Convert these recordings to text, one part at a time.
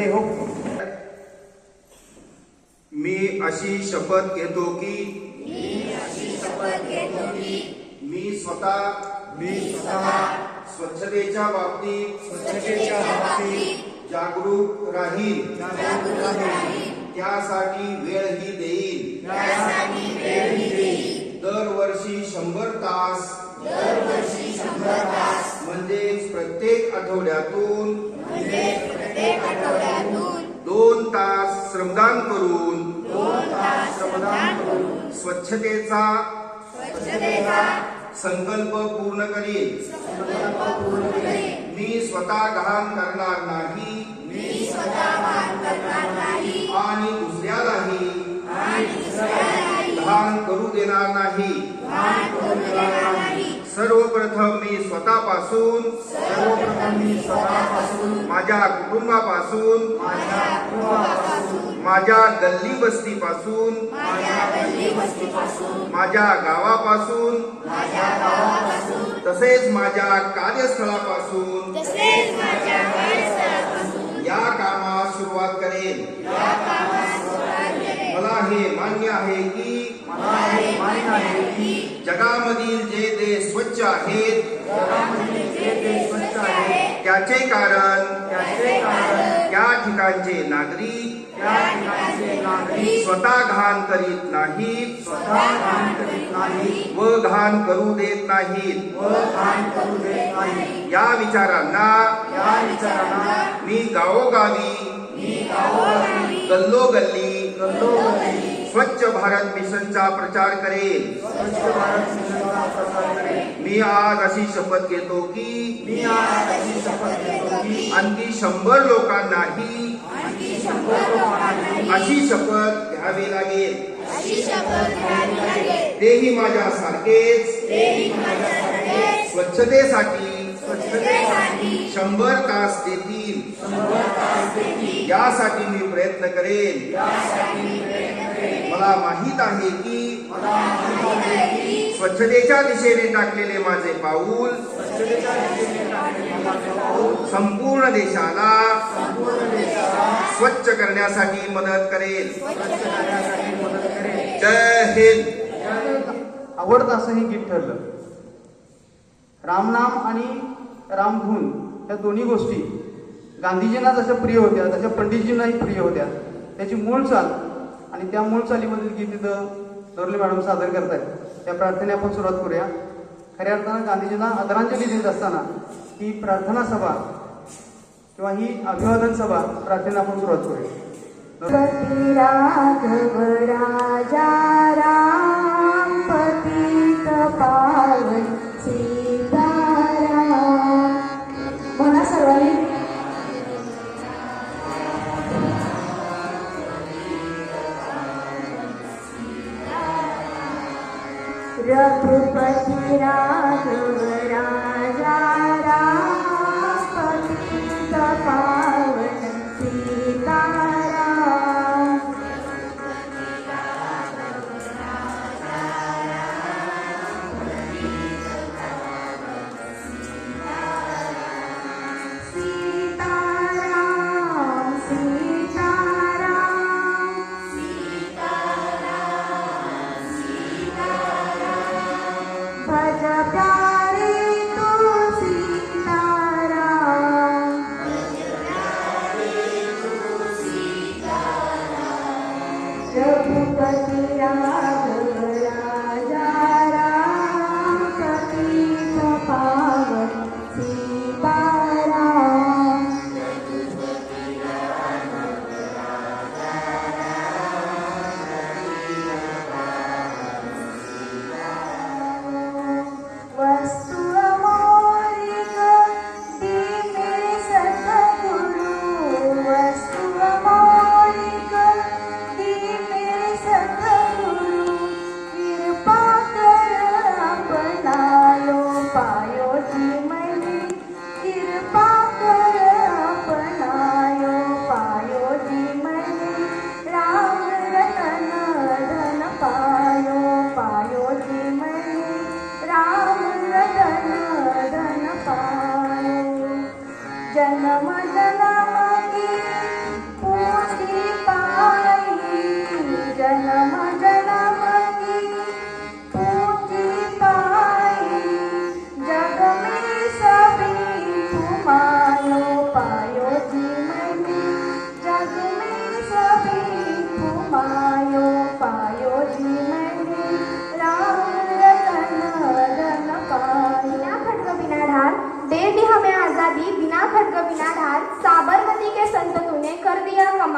Ready हो. मी अशी शपथ घेतो की मी स्वतः स्वच्छतेच्या बाबतीत जागरूक राहील, त्यासाठी वेळही देईल. दरवर्षी 100 तास म्हणजेच प्रत्येक आठवड्यातून 2 तास श्रमदान करून स्वच्छतेचा संकल्प पूर्ण करेल. मी स्वतः घाण करणार नाही आणि दुसऱ्यालाही घाण करू देणार नाही. सर्वप्रथम मी स्वतःपासून माझ्या कुटुंबापासून माझ्या गल्ली बस्तीपासून माझ्या गावापासून तसेच माझ्या कार्यस्थळापासून या कामास सुरुवात करेन. मला हे मान्य आहे की जगामधील जे देश स्वच्छ आहेत त्याचे कारण त्या ठिकाणचे नागरिक स्वतः घाण करीत नाहीत व घाण करू देत नाहीत. या विचारांना मी गावोगावी गल्लोगल्ली स्वच्छ भारत मिशनचा प्रचार करेल. मी आज अशी शपथ घेतो की आणखी 100 लोकांनाही अशी शपथ घ्यावी लागेल. तेही माझ्यासारखेच स्वच्छतेसाठी 100 तास देतील. यासाठी मी प्रयत्न करेन. मला माहित आहे की स्वच्छतेच्या दिशेने टाकलेले माझे पाऊल संपूर्ण देशाला स्वच्छ करण्यासाठी मदत करेल. जय हिंद. आवडतं असं हे गीत ठरलं. रामनाम आणि रामधून या दोन्ही गोष्टी गांधीजींना जशा प्रिय होत्या तशा पंडितजींनाही प्रिय होत्या. त्याची मूळ चाल आणि त्या मूळ चालीमधील गीत इथं दोरले मॅडम सादर करतायत. त्या प्रार्थने आपण सुरुवात करूया. खऱ्या अर्थानं गांधीजींना आदरांजली देत असताना ही प्रार्थना सभा किंवा ही अभिवादन सभा प्रार्थना आपण सुरुवात करूया. राघव राजा राम पतित पावन सीताराम. म्हणा सर्वांनी. रघुपति राघव राजा राम पतित पावन सीताराम.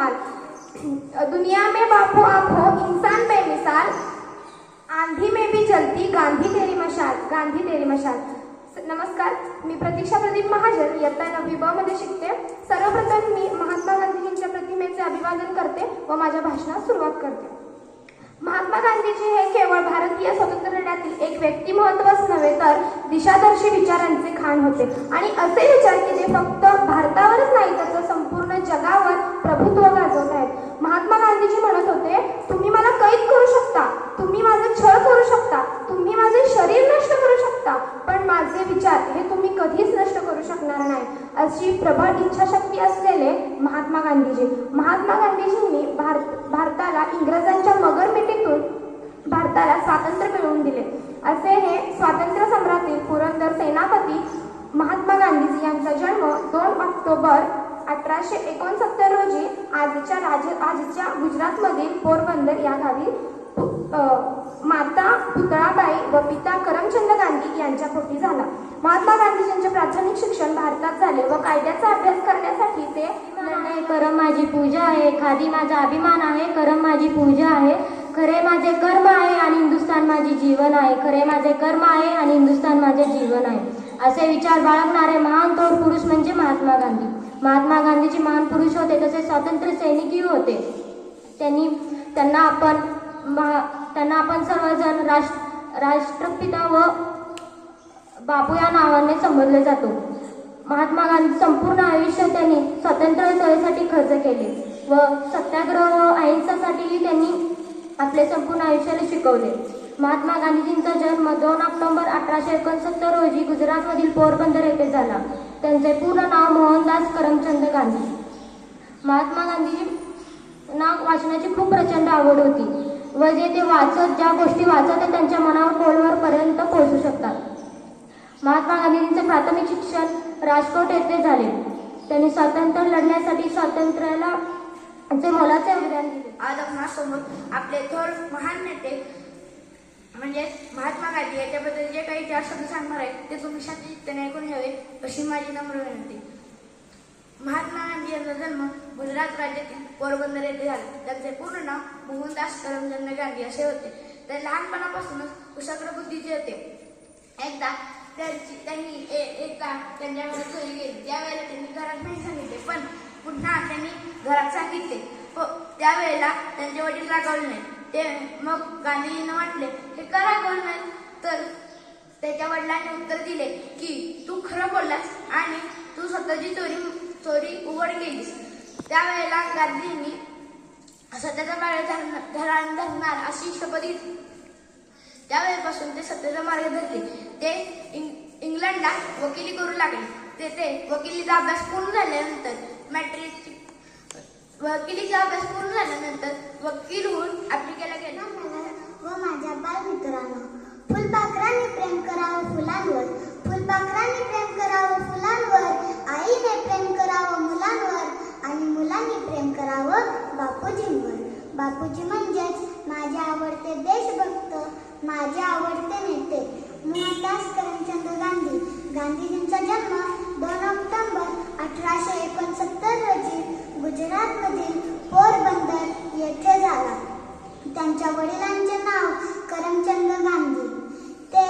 कमाल। दुनिया में बापू आप हो इंसान बेमिसाल, आंधी में भी जलती गांधी तेरी मशाल, गांधी तेरी मशाल। नमस्कार, मी प्रतीक्षा प्रदीप महाजन इयत्ता 9वी ब मध्ये शिकते। सर्वप्रथम मी महात्मा गांधीजींच्या प्रतिमेचे अभिवादन करते व माझ्या भाषणास सुरुवात करते। महात्मा गांधीजी हे केवळ भारतीय स्वातंत्र्य लढ्यातील एक व्यक्तिमत्वच नव्हे तर दिशादर्शी विचारांचे खाण होते आणि असे विचार की जे फक्त भारतावरच नाही तर संपूर्ण जगावर प्रभुत्व गाजवत आहेत। महात्मा गांधीजी म्हणत होते, तुम्ही मला कैद करू शकता, तुम्ही माझे छळ करू शकता, तुम्ही माझे शरीर नष्ट करू शकता, पण माझे विचार हे तुम्ही कधीच नष्ट करू शकणार नाही, अशी प्रबळ इच्छाशक्ती असलेले महात्मा गांधीजी। महात्मा गांधीजींनी भारताला इंग्रजांच्या मगरमिटीतून भारताला स्वातंत्र्य मिळवून दिले। असे हे स्वातंत्र्य सम्राटी पुरंदर सेनापती महात्मा गांधीजी यांचा जन्म 2 ऑक्टोबर 1869 रोजी आजच्या गुजरातमधील पोरबंदर या गावी माता पुतळाबाई व पिता करमचंद गांधी यांच्या पोटी झाला। महात्मा गांधीजींचे प्राथमिक शिक्षण भारतात झाले व कायद्याचा अभ्यास करण्यासाठी ते करम माझी पूजा आहे, खादी माझा अभिमान आहे, करम माझी पूजा आहे, खरे माझे कर्म आहे आणि हिंदुस्थान माझे जीवन आहे, खरे माझे कर्म आहे आणि हिंदुस्थान माझे जीवन आहे, असे विचार बाळगणारे महान थोर पुरुष म्हणजे महात्मा गांधी। महात्मा गांधीजी महान पुरुष होते, तसेच स्वातंत्र्य सैनिकही होते। त्यांना आपण सर्वजण राष्ट्रपिता व बापू या नावाने संबोधले जातो। महात्मा गांधी संपूर्ण आयुष्य त्यांनी स्वातंत्र्य चळवळीसाठी खर्च केले व सत्याग्रह व अहिंसासाठीही त्यांनी आपले संपूर्ण आयुष्याला शिकवले। महात्मा गांधीजींचा जन्म 2 ऑक्टोबर 1869 रोजी गुजरातमधील पोरबंदर येथे झाला। त्यांचे पूर्ण नाव मोहनदास करमचंद गांधी। महात्मा गांधीजी नाव वाचनाची खूप प्रचंड आवड होती व जे ते वाचत ज्या गोष्टी वाचत ते त्यांच्या मनावर खोलवर पर्यंत पोहोचू शकतात। महात्मा गांधीजींचे प्राथमिक शिक्षण राजकोट येथे झाले। त्यांनी स्वातंत्र्य लढण्यासाठी स्वातंत्र्याला मोलाचे योगदान दिले। आज आपणासमोर आपले थोर महान नेते म्हणजे महात्मा गांधी याच्याबद्दल जे काही 4 शब्द सांगणार आहेत ते तुम्ही शांतचित्ताने ऐकून घ्यावे अशी माझी नम्र विनंती। महात्मा गांधी यांचा जन्म गुजरात राज्यातील पोरबंदर येथे झाला। त्यांचे पूर्ण नाव मोहनदास करमचंद गांधी असे होते। ते लहानपणापासूनच कुशाग्र बुद्धीचे होते। एकदा त्यांनी त्यांच्या घरात चोरी गेली, त्यावेळेला त्यांनी घरात नाही सांगितले, पण पुन्हा त्यांनी घरात सांगितले, त्यावेळेला त्यांचे वडील रागावले नाही। ते मग गांधीजींना वाटले हे का रागावले नाही, तर त्याच्या वडिलांनी उत्तर दिले की तू खरं बोललास आणि तू स्वतःची चोरी उघड केलीस। त्यावेळेला गांधींनी सत्याचा मार्ग धरणार अशी शपथ घेतली। त्यावेळेपासून ते सत्याचा मार्ग धरले। ते इंग्लंडला वकिली करू लागले। तेथे वकिलीचा अभ्यास पूर्ण झाल्यानंतर वकील होऊन आफ्रिकेला गेले। व माझ्या बालमित्रांनो, फुलपाखरांनी प्रेम करावं फुलांवर, फुलपाखरांनी प्रेम करावं फुलांवर, आईने प्रेम करावं मुलांवर आणि मुलांनी प्रेम करावं बापूजींवर। बापूजी म्हणजेच माझे आवडते देशभक्त, माझे आवडते नेते मोहनदास करमचंद गांधी। गांधीजींचा जन्म 2 ऑक्टोबर 1869 रोजी गुजरातमधील पोरबंदर येथे झाला। त्यांच्या वडिलांचे नाव करमचंद गांधी। ते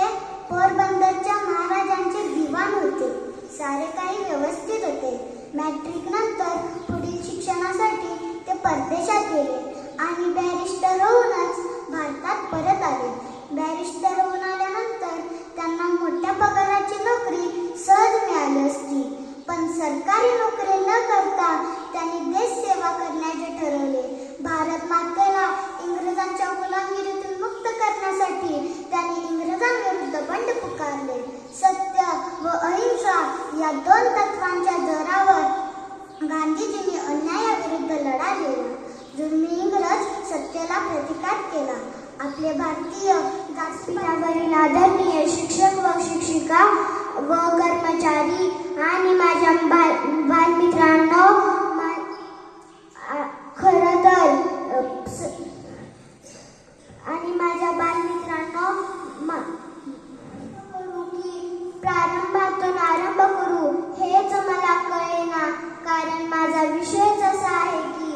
पोरबंदरच्या महाराजांचे दिवाण होते। सारे काही व्यवस्थित होते। मॅट्रिक नंतर पुढील शिक्षणासाठी ते परदेशात गेले आणि बॅरिस्टर होऊनच भारतात परत आले। बॅरिस्टर होऊन आल्यानंतर त्यांना मोठ्या पगाराची नोकरी सहज मिळाली असती, पण सरकारी नोकरी न करता त्यांनी देश सेवा करण्याचे ठरवले। भारत मातेला इंग्रजांच्या गुलामगिरीतून मुक्त करण्यासाठी त्यांनी इंग्रजांविरुद्ध बंड पुकारले। सत्य व अहिंसा या 2 तत्वांच्या जोरावर गांधीजींनी अन्यायाविरुद्ध लढा दिला। जुलमी इंग्रज सत्तेला प्रतिकार केला। आपले भारतीय व्यासपीठावरील आदरणीय शिक्षक व शिक्षिका व कर्मचारी आणि माझ्या बालमित्रांनो, खरं तर आणि माझ्या बालमित्रांनो प्रारंभातून आरंभ करू हेच मला कळेना, कारण माझा विषयच असा आहे की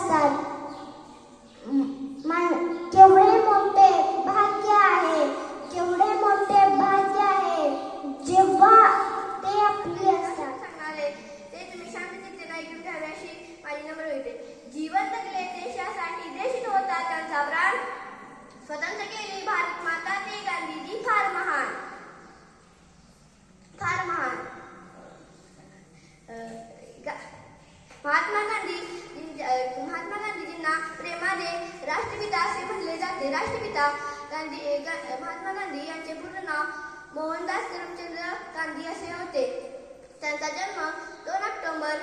असतात. केवढे मोठे भाग्य आहे, केवढे मोठे भाग्य आहे जेव्हा ते आपले असतात. सांगणारे ते तुम्ही शांतचित्तेने ऐकून घ्यावे अशी माझी नम्र विनंती. जीवन जगले देशासाठी, देशित होता त्यांचा प्राण, स्वतंत्र केली भारत माता ते गांधीजी फार महान, फार महान. महात्मा गांधीजींना प्रेमाने राष्ट्रपिता असे म्हणले जाते. राष्ट्रपिता महात्मा गांधी यांचे पूर्ण नाव मोहनदास करमचंद गांधी असे होते. त्यांचा जन्म 2 ऑक्टोबर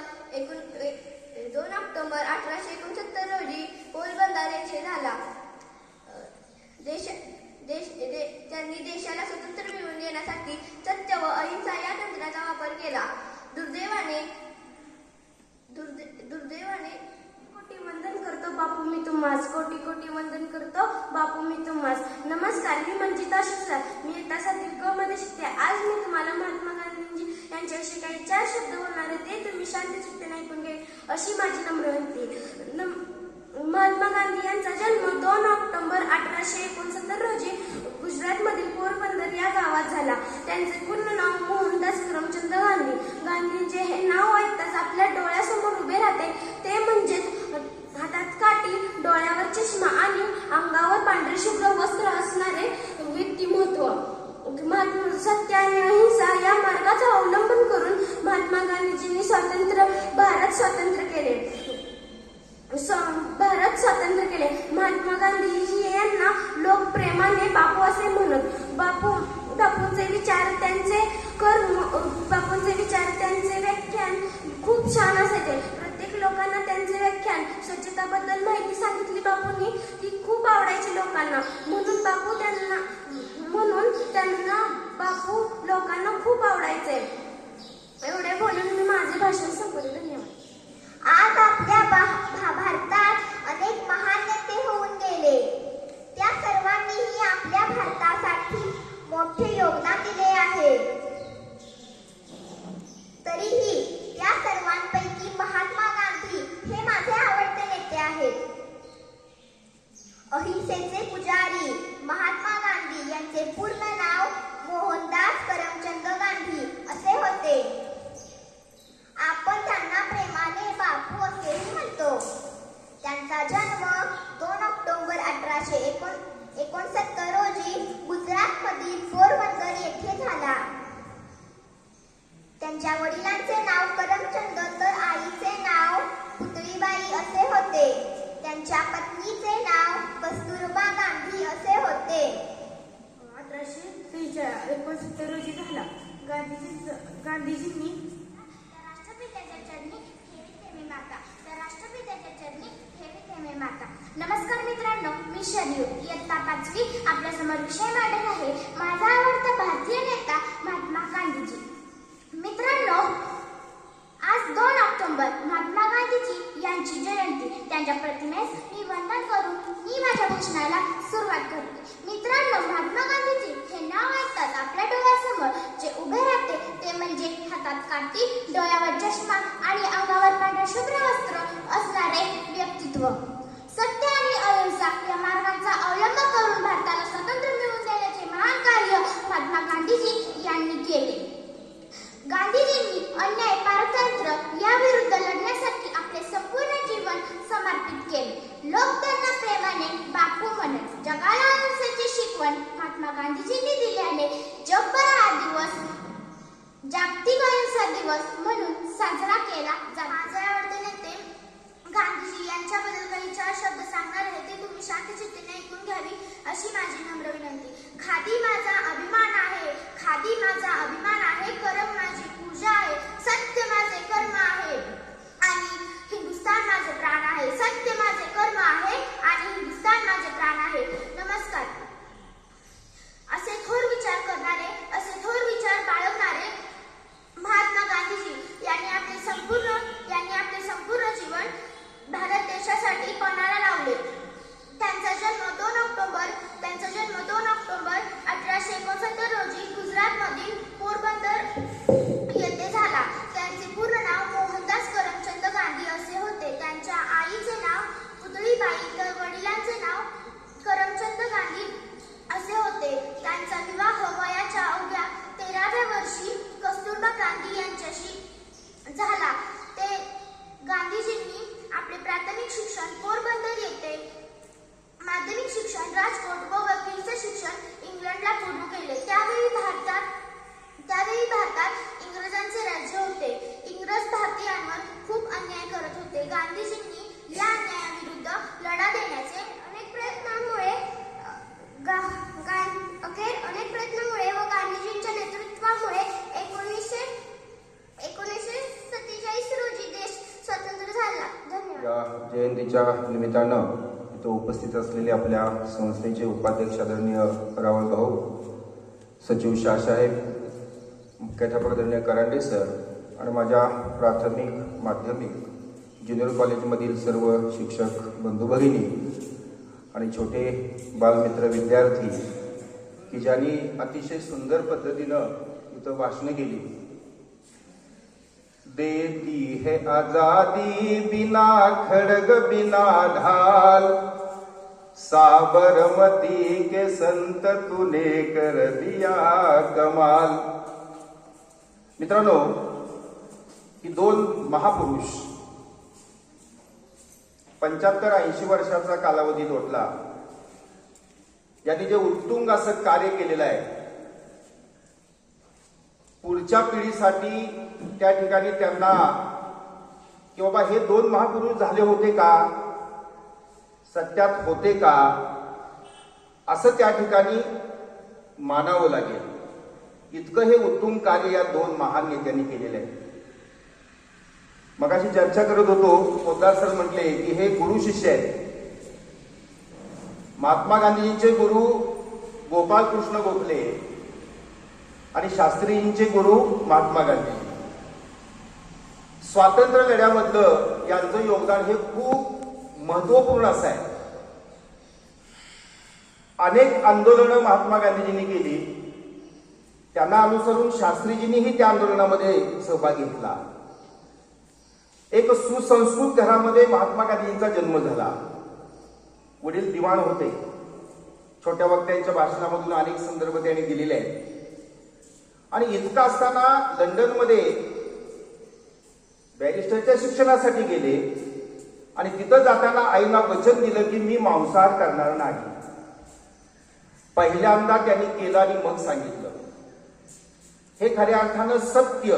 1869 रोजी पोरबंदर येथे झाला. त्यांनी देशाला स्वतंत्र मिळवून देण्यासाठी सत्य व अहिंसा या तंत्राचा वापर केला. दुर्दैवाने कोटी वंदन करतो बापू मी तुम्हास, कोटी कोटी वंदन करतो बापू मी तुम्हास. नमस्कार, मी मंजिता शुक्ला, मी इयत्ता 7वी क मध्ये शिकते. आज मी तुम्हाला महात्मा गांधीजी यांच्याविषयी काही 4 शब्द बोलणार आहे, ते तुम्ही शांतचित्तेने ऐकून घ्या अशी माझी नम्र विनंती. महात्मा गांधी यांचा जन्म 2 ऑक्टोबर 1869 रोजी गुजरातमधील पोरबंदर या गावात झाला. त्यांचे पूर्ण नाव मोहनदास करमचंद गांधी. गांधींचे हे नाव ऐकताच आपल्या डोळ्यासमोर उभे राहते ते म्हणजेच हातात काठी, डोळ्यावर चष्मा आणि अंगावर पांढरे शुभ्र वस्त्र असणारे व्यक्तिमत्व. सत्य आणि अहिंसा या मार्गाचा अवलंबन करून महात्मा गांधीजींनी भारत स्वतंत्र केले. महात्मा गांधीजी यांना लोक प्रेमाने बापू असे म्हणत. बापूंचे विचार, त्यांचे कर्म, बापूंचे विचार, त्यांचे व्याख्यान खूप छान असायचे. प्रत्येक लोकांना त्यांचे व्याख्यान, स्वच्छताबद्दल माहिती सांगितली बापूंनी, ती खूप आवडायची लोकांना. म्हणून त्यांना बापू लोकांना खूप आवडायचे. एवढे बोलून मी माझे भाषण संपवले. धन्यवाद. आज आपल्या भारतात अनेक महान नेते होऊन गेले. त्या सर्वांनीही आपल्या भारतासाठी मोठे योगदान दिले आहे. तरीही या सर्वांपैकी महात्मा गांधी हे माझे आवडते नेते आहेत. अहिंसेचे पुजारी महात्मा गांधी यांचे पूर्ण नाव मोहनदास करमचंद गांधी असे होते. आपण त्यांना प्रेमाने बापू असेही म्हणतो. त्यांचा जन्म 2 ऑक्टोबर 1869 रोजी गुजरातमधील पोरबंदर येथे झाला. त्यांच्या वडिलांचे नाव करमचंद तर आईचे नाव पुतळीबाई असे होते. त्यांच्या पत्नीचे नाव कस्तुरबा गांधी असे होते. 1869 रोजी झाला. गांधीजींनी नमस्कार मित्रांनो, मी शरीव, इयत्ता 5वी. आपल्यासमोर विषय मांडत आहे माझा आवडता भारतीय नेता महात्मा गांधीजी. मित्रांनो, आज 2 ऑक्टोबर महात्मा गांधीजी यांची जयंती. त्यांच्या प्रतिमेस मी वंदन करून मी माझ्या भाषणाला सुरुवात करते. मित्रांनो, महात्मा गांधीजी हे नाव ऐकताच आपल्या डोळ्यासमोर जे उभे राहते ते म्हणजे हातात काठी, डोळ्यावर चष्मा आणि अंगावर पांढरे शुभ्र वस्त्र असणारे व्यक्तित्व. सत्य आणि अहिंसा या मार्गांचा अवलंब करून भारताला स्वातंत्र्य मिळवून देण्याचे महान कार्य महात्मा गांधीजी यांनी केले. गांधीजींनी अन्याय, पारतंत्र्य याविरुद्ध लढण्यासाठी आपले संपूर्ण जीवन समर्पित केले. लोक त्यांना प्रेमाने बापू म्हणत. जगाला अहिंसेची शिकवण महात्मा गांधीजींनी दिल्याने जगभर हा दिवस जागतिक अहिंसा दिवस म्हणून साजरा केला जातो. माझे आवडते नेते गांधीजी यांच्याबद्दल काही 4 शब्द सांगणार आहे, ते तुम्ही शांतचित्तेने ऐकून घ्यावी अशी माझी नम्र विनंती. खादी माझा अभिमान आहे, खादी माझा अभिमान आहे, करम माझी पूजा आहे, सत्य माझे कर्म आहे आणि हिंदुस्थान माझे प्राण आहे. सत्य माझे कर्म आहे आणि हिंदुस्थान माझे प्राण आहे. नमस्कार. असे थोर विचार करणारे, असे थोर विचार बाळगणारे महात्मा गांधीजी यांनी आपले संपूर्ण जीवन भारत देशासाठी पणाला लावले. त्यांचा जन्म 2 ऑक्टोबर जयंतीच्या निमित्तानं इथं उपस्थित असलेले आपल्या संस्थेचे उपाध्यक्ष आदरणीय रावळ भाऊ, सचिव शाहसाहेब, मुख्याध्यापक आदरणीय करांडे सर आणि माझ्या प्राथमिक, माध्यमिक, ज्युनियर कॉलेजमधील सर्व शिक्षक बंधू भगिनी आणि छोटे बालमित्र विद्यार्थी की ज्यांनी अतिशय सुंदर पद्धतीनं इथं भाषणं केली. देती है आजादी बिना खड़ग बिना ढाल, साबरमती के संत तूने कर दिया कमाल. मित्रांनो, ही दोन महापुरुष 75-80 वर्षाचा कालावधी लोटला. यांनी जे उत्तुंग असं कार्य केलेलं आहे, पुढच्या पिढीसाठी त्या ठिकाणी त्यांना की बाबा हे दोन महापुरुष झाले होते का, सत्यात होते का, असं त्या ठिकाणी मानावं लागेल. इतकं हे उत्तुंग कार्य या दोन महान नेत्यांनी केलेलं आहे. मगाशी चर्चा करत होतो, पोद्दार सर म्हटले की हे गुरु शिष्य आहेत. महात्मा गांधीजींचे गुरु गोपाळकृष्ण गोखले आणि शास्त्रीजींचे गुरु महात्मा गांधी. स्वातंत्र्य लढ्यामधलं यांचं योगदान हे खूप महत्वपूर्ण असं आहे. अनेक आंदोलनं महात्मा गांधीजींनी केली, त्यांना अनुसरून शास्त्रीजींनीही त्या आंदोलनामध्ये सहभाग घेतला. एक सुसंस्कृत घरामध्ये महात्मा गांधींचा जन्म झाला. वडील दिवाण होते. छोट्या वक्त्यांच्या भाषणामधून अनेक संदर्भ त्यांनी दिलेले आहेत. आणि इतकं असताना लंडनमध्ये बॅरिस्टरच्या शिक्षणासाठी गेले आणि तिथं जाताना आईंना वचन दिलं की मी मांसाहार करणार नाही. पहिल्यांदा त्यांनी केलं आणि मग सांगितलं. हे खऱ्या अर्थानं सत्य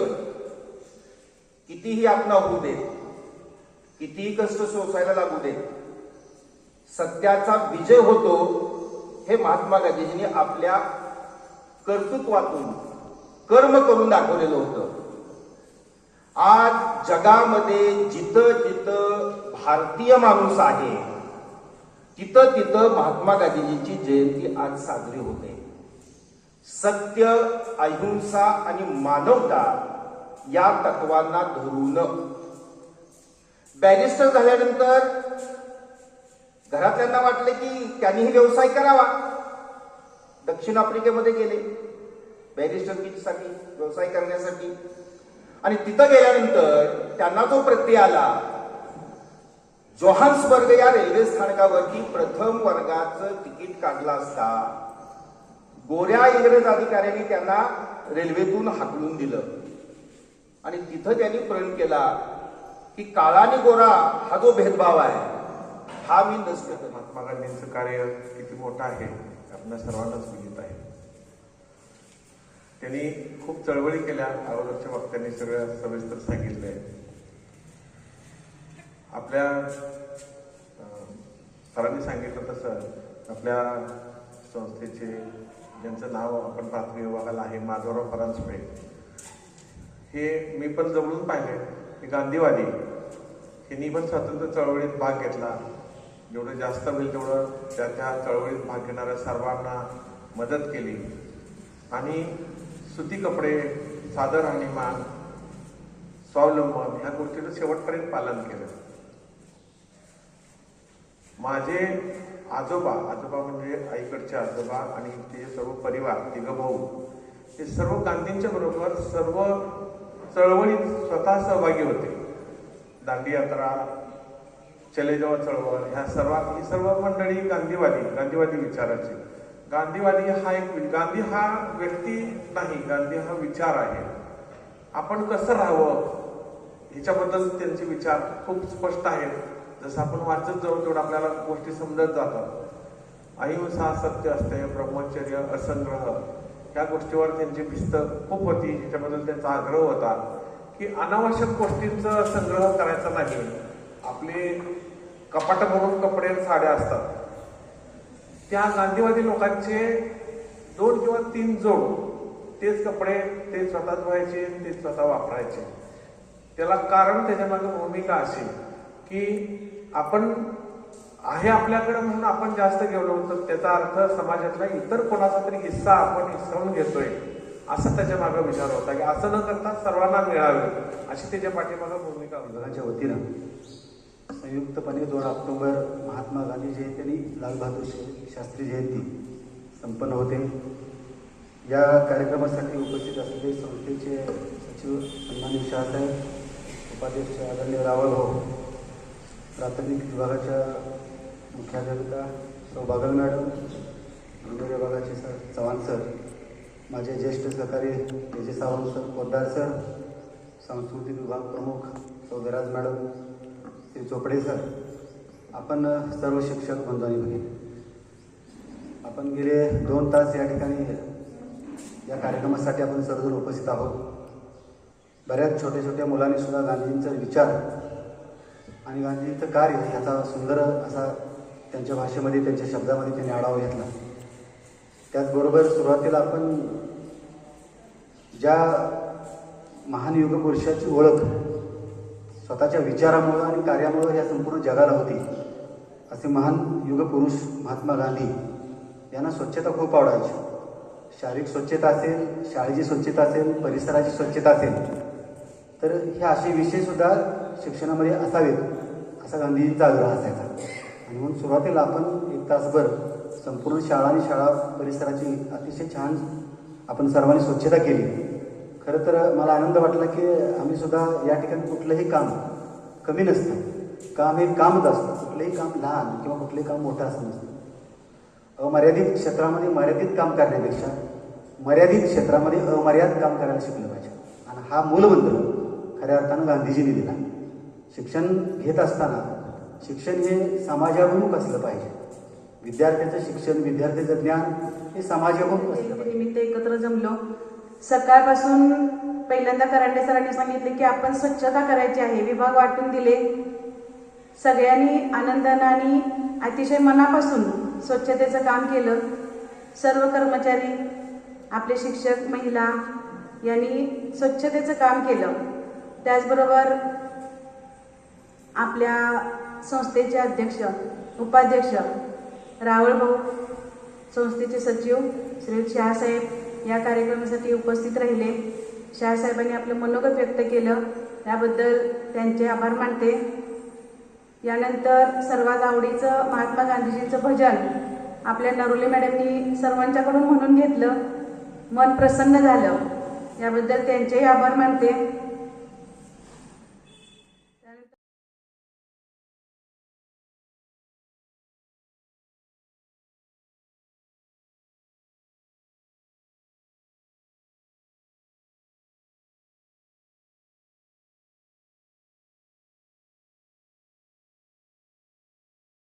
कितीही आपला होऊ देत, कितीही कष्ट सोसायला लागू देत, सत्याचा विजय होतो हे महात्मा गांधीजींनी आपल्या कर्तृत्वातून कर्म करून दाखवलेलं होतं. आज जगामध्ये जिथं जिथं भारतीय माणूस आहे तिथं तिथं महात्मा गांधीजींची जयंती आज साजरी होते. सत्य, अहिंसा आणि मानवता या तत्वांना धरून बॅरिस्टर झाल्यानंतर घरातल्यांना वाटले की त्यांनीही व्यवसाय करावा. दक्षिण आफ्रिकेमध्ये गेले बॅरिस्टरकीसाठी, व्यवसाय करण्यासाठी. आणि तिथं गेल्यानंतर त्यांना जो प्रत्यय आला, जोहान्सबर्ग या रेल्वे स्थानकावरती प्रथम वर्गाचं तिकीट काढलं असता गोऱ्या इंग्रज अधिकाऱ्यांनी त्यांना रेल्वेतून हाकलून दिलं. आणि तिथं त्यांनी प्रण केला की काळा आणि गोरा हा जो भेदभाव आहे हा मी नष्ट करतो. महात्मा गांधींचं कार्य किती मोठं आहे आपल्या सर्वांनाच माहीत आहे. त्यांनी खूप चळवळी केल्या. अगोदरच्या वक्त्यांनी सगळं सविस्तर सांगितलंय. आपल्या सरांनी सांगितलं तसं आपल्या संस्थेचे ज्यांचं नाव आपण प्राथमिक विभागाला आहे, माधवराव परांजपे, हे मी पण जवळून पाहिले की गांधीवादी. यांनी पण स्वातंत्र्य चळवळीत भाग घेतला. जेवढं जास्त होईल तेवढं त्या चळवळीत भाग घेणाऱ्या सर्वांना मदत केली. आणि सुती कपडे, साधं राहणीमान, स्वावलंबन ह्या गोष्टीचं शेवटपर्यंत पालन केलं. माझे आजोबा म्हणजे आईकडचे आजोबा आणि ते सर्व परिवार, तिघं भाऊ, हे सर्व गांधींच्या बरोबर सर्व चळवळीत स्वतः सहभागी होते. दांडी यात्रा, चले जाव चळवळ, ही सर्व मंडळी गांधीवादी विचाराची. गांधी हा व्यक्ती नाही, गांधी हा विचार आहे. आपण कसं राहावं ह्याच्याबद्दल त्यांचे विचार खूप स्पष्ट आहेत. जसं आपण वाचत जाऊ तेवढं आपल्याला गोष्टी समजत जातात. अहिंसा, सत्य असते, ब्रह्मचर्य, असंग्रह या गोष्टीवर त्यांची भिस्त खूप होती. ह्याच्याबद्दल त्यांचा आग्रह होता की अनावश्यक गोष्टींचा संग्रह करायचा नाही. आपले कपाट भरून कपडे साड्या असतात, त्या गांधीवादी लोकांचे 2 किंवा 3 जोड तेच कपडे ते स्वतः धुवायचे, ते स्वतः वापरायचे. त्याला कारण त्याच्या मागे भूमिका अशी की आपण आहे आपल्याकडे म्हणून आपण जास्त गेलो तर त्याचा अर्थ समाजातला इतर कोणाचा तरी हिस्सा आपण हिसकावून घेतोय असा त्याच्या मागे विचार होता की असं न करता सर्वांना मिळावे अशी त्याच्या पाठीमागे भूमिका होती. विभागाच्या वतीनं संयुक्तपणे 2 ऑक्टोबर महात्मा गांधी जयंती आणि लालबहादूर शास्त्री जयंती संपन्न होते. या कार्यक्रमासाठी उपस्थित असलेले संस्थेचे सचिव सन्माननीय शाहसाहेब, उपाध्यक्ष आदरणीय रावल भाऊ, प्राथमिक विभागाच्या मुख्याध्यापिका सौ बागल मॅडम, दुर्ग विभागाचे सर चव्हाण सर, माझे ज्येष्ठ सहकारी जे सावंत सर, पोद्दार सर, सांस्कृतिक विभाग प्रमुख सौ विराज मॅडम, श्री चोपडे सर, आपण सर्व शिक्षक बंधू भगिनी, आपण गेले 2 तास या ठिकाणी या कार्यक्रमासाठी आपण सर्वजण उपस्थित आहोत. बऱ्याच छोट्या छोट्या मुलांनी सुद्धा गांधींचा विचार आणि गांधींचं कार्य याचा सुंदर असा त्यांच्या भाषेमध्ये, त्यांच्या शब्दामध्ये त्यांनी आढावा घेतला. त्याचबरोबर सुरुवातीला आपण ज्या महान युगपुरुषाची ओळख स्वतःच्या विचारामुळं आणि कार्यामुळं या संपूर्ण जगाला होती, असे महान युगपुरुष महात्मा गांधी यांना स्वच्छता खूप आवडायची. शारीरिक स्वच्छता असेल, शाळेची स्वच्छता असेल, परिसराची स्वच्छता असेल, तर हे असे विषयसुद्धा शिक्षणामध्ये असावेत असा गांधींचा आग्रह असायचा. आणि म्हणून सुरुवातीला आपण 1 तासभर संपूर्ण शाळा आणि शाळा परिसराची अतिशय छान आपण सर्वांनी स्वच्छता केली. खरं तर मला आनंद वाटला की आम्ही सुद्धा या ठिकाणी कुठलंही काम कमी नसतं. काम हे कामच असतं. कुठलंही काम लहान किंवा कुठलंही काम मोठं असं नसतं. अमर्यादित क्षेत्रामध्ये मर्यादित काम करण्यापेक्षा मर्यादित क्षेत्रामध्ये अमर्यादित काम करायला शिकलं पाहिजे. आणि हा मूलमंत्र खऱ्या अर्थानं गांधीजींनी दिला. शिक्षण घेत असताना शिक्षण हे समाजाभिमुख असलं पाहिजे. विद्यार्थ्याचं शिक्षण, विद्यार्थ्याचं ज्ञान हे समाजाभिमुख असलं पाहिजे. निमित्त एकत्र जमलो. सकाळपासून पहिल्यांदा करांडे सरांनी सांगितले की आपण स्वच्छता करायची आहे. विभाग वाटून दिले. सगळ्यांनी आनंदाने आणि अतिशय मनापासून स्वच्छतेचं काम केलं. सर्व कर्मचारी, आपले शिक्षक, महिला यांनी स्वच्छतेचं काम केलं. त्याचबरोबर आपल्या संस्थेचे अध्यक्ष, उपाध्यक्ष रावळ भाऊ, संस्थेचे सचिव श्री शहासाहेब या कार्यक्रमासाठी उपस्थित राहिले. शहासाहेबांनी आपलं मनोगत व्यक्त केलं, त्याबद्दल त्यांचे आभार मानते. यानंतर सर्वात आवडीचं महात्मा गांधीजींचं भजन आपल्या नरोले मॅडमनी सर्वांच्याकडून म्हणून घेतलं. मन प्रसन्न झालं, याबद्दल त्यांचेही आभार मानते.